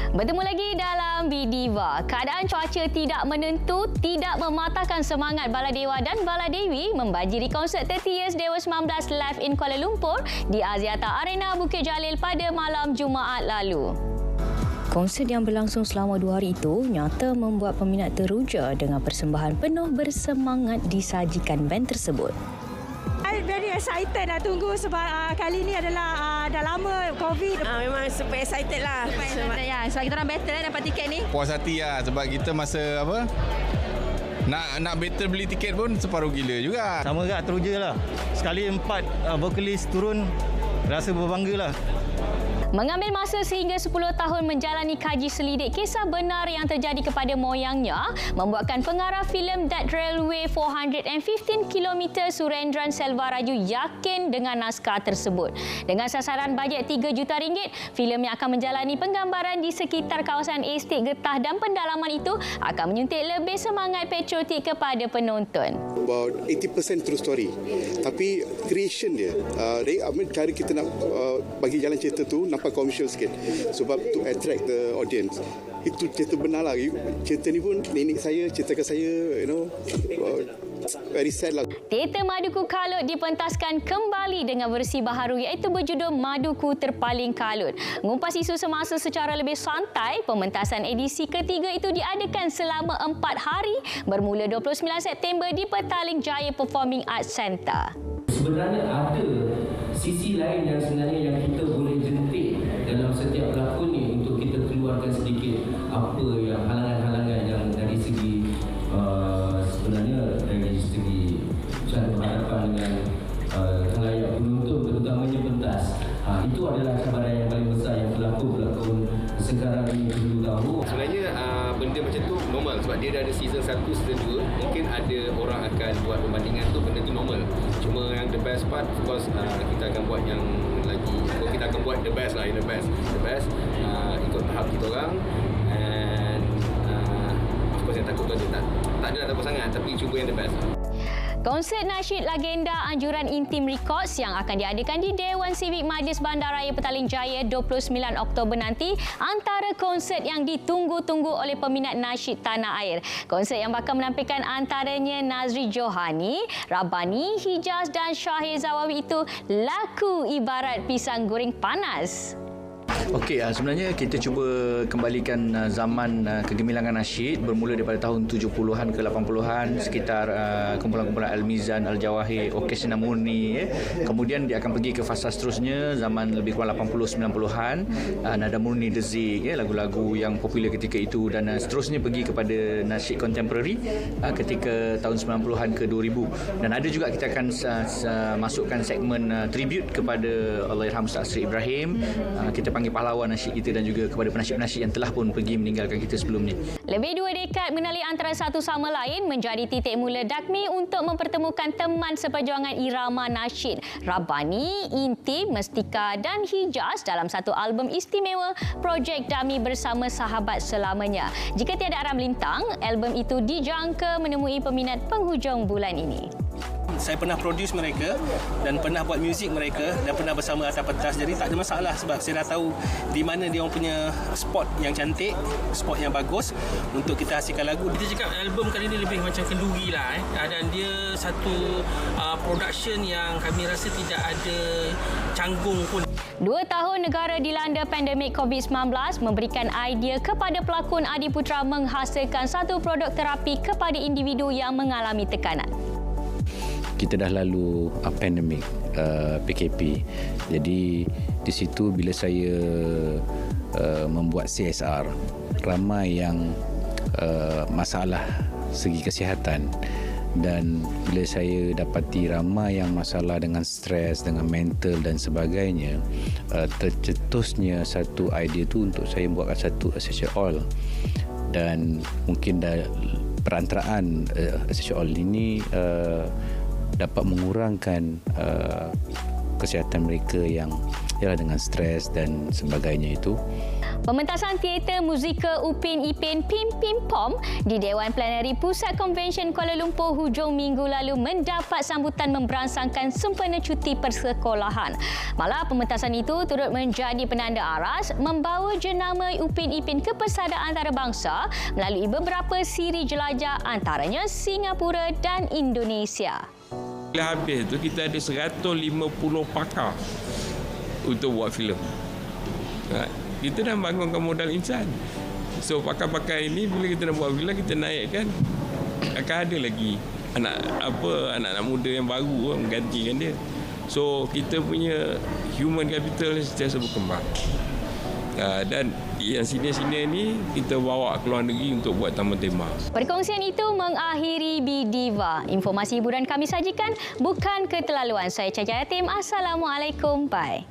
Bertemu lagi dalam Bidiva. Keadaan cuaca tidak menentu tidak mematahkan semangat Baladewa dan Baladewi membajiri konsert 30 Years Dewa 19 live in Kuala Lumpur di Axiata Arena Bukit Jalil pada malam Jumaat lalu. Konsert yang berlangsung selama 2 hari itu nyata membuat peminat teruja dengan persembahan penuh bersemangat disajikan band tersebut. I very excited nak tunggu sebab kali ni adalah dah lama COVID. Memang super excited lah. Sebab kita orang better dapat tiket ni. Puas hati lah sebab kita masa nak battle beli tiket pun separuh gila juga. Sama juga teruja lah. Sekali 4 vokalis turun, rasa berbangga lah. Mengambil masa sehingga 10 tahun menjalani kaji selidik kisah benar yang terjadi kepada moyangnya, membuatkan pengarah filem That Railway 415 km Surendran Selvaraju yakin dengan naskah tersebut. Dengan sasaran bajet RM3 juta, filem yang akan menjalani penggambaran di sekitar kawasan estet getah dan pendalaman itu akan menyuntik lebih semangat patriotik kepada penonton. About 80% true story. Tapi creation dia, cara kita nak bagi jalan cerita tu nampak komersial sikit sebab to attract the audience. Itu cerita benar lah. Cerita ni pun nenek saya ceritakan saya, very sad lah. Teater Maduku Kalut dipentaskan kembali dengan versi baharu iaitu berjudul Maduku Terpaling Kalut. Ngumpas isu semasa secara lebih santai, pementasan edisi ketiga itu diadakan selama 4 hari bermula 29 September di Petaling Jaya Performing Arts Centre. Sebenarnya ada sisi lain yang sebenarnya yang kita boleh jentik dalam setiap pelakon ni untuk kita keluarkan sedikit apa yang halangan-halangan yang dari segi sebenarnya dari segi cara berhadapan dengan khalayak penonton terutamanya pentas. Itu adalah cabaran yang paling besar yang pelakon-pelakon sekarang ini perlu tahu. Sebenarnya benda macam tu normal sebab dia dah ada season 1, season 2. Mungkin ada orang akan buat perbandingan tu, benda tu normal. Cuma yang the best part, of course, kita akan buat yang lagi, kita akan buat the best lah, the best ikut tahap kita orang. And of course yang takut tu tak ada nak takut sangat, tapi cuba yang the best. Konsert nasyid legenda Anjuran Intim Records yang akan diadakan di Dewan Civic Majlis Bandaraya Petaling Jaya 29 Oktober nanti antara konsert yang ditunggu-tunggu oleh peminat nasyid tanah air. Konsert yang bakal menampilkan antaranya Nazri Johani, Rabani, Hijaz dan Syahir Zawawi itu laku ibarat pisang goreng panas. Okey, sebenarnya kita cuba kembalikan zaman kegemilangan nasyid bermula daripada tahun 70-an ke 80-an sekitar kumpulan-kumpulan Al-Mizan, Al-Jawahir, Orkestra Murni. Kemudian dia akan pergi ke fasa seterusnya zaman lebih kurang 80-90-an, Nada Murni, Dezik, lagu-lagu yang popular ketika itu, dan seterusnya pergi kepada nasyid contemporary ketika tahun 90-an ke 2000. Dan ada juga kita akan masukkan segmen tribute kepada Allahyarham Ustaz Sri Ibrahim. Kita panggil pahlawan nasyid kita dan juga kepada penasyid-penasyid yang telah pun pergi meninggalkan kita sebelum ni. Lebih 2 dekad mengenali antara satu sama lain menjadi titik mula Dakmi untuk mempertemukan teman seperjuangan irama nasyid Rabani, Intim, Mestika dan Hijaz dalam satu album istimewa Projek Dami Bersama Sahabat Selamanya. Jika tiada arah melintang, album itu dijangka menemui peminat penghujung bulan ini. Saya pernah produce mereka dan pernah buat muzik mereka dan pernah bersama atas pentas, jadi tak ada masalah sebab saya dah tahu di mana dia orang punya spot yang cantik, spot yang bagus untuk kita hasilkan lagu. Kita cakap album kali ini lebih macam kenduri lah dan dia satu production yang kami rasa tidak ada canggung pun. 2 tahun negara dilanda pandemik COVID-19 memberikan idea kepada pelakon Adiputra menghasilkan satu produk terapi kepada individu yang mengalami tekanan. Kita dah lalu pandemik PKP. Jadi di situ bila saya membuat CSR, ramai yang masalah segi kesihatan, dan bila saya dapati ramai yang masalah dengan stres, dengan mental dan sebagainya, tercetusnya satu idea tu untuk saya buatkan satu essential oil. Dan mungkin perantaraan essential oil ini dapat mengurangkan kesihatan mereka yang ialah dengan stres dan sebagainya itu. Pementasan teater muzikal Upin Ipin Pim Pim Pom di Dewan Plenary Pusat Konvensyen Kuala Lumpur hujung minggu lalu mendapat sambutan memberangsangkan sempena cuti persekolahan. Malah pementasan itu turut menjadi penanda aras membawa jenama Upin Ipin ke pesada antarabangsa melalui beberapa siri jelajah antaranya Singapura dan Indonesia. Bila habis tu kita ada 150 pakar untuk buat filem. Kita dah bangunkan modal insan. So pakar-pakar ini bila kita nak buat filem, kita naikkan, akan ada lagi anak-anak muda yang baru menggantikan dia. So kita punya human capital sentiasa berkembang. Dan yang senior-senior ni kita bawa ke luar negeri untuk buat taman tema. Perkongsian itu mengakhiri Bidiva. Informasi hiburan kami sajikan bukan keterlaluan. Saya Caca Yatim. Assalamualaikum. Bye.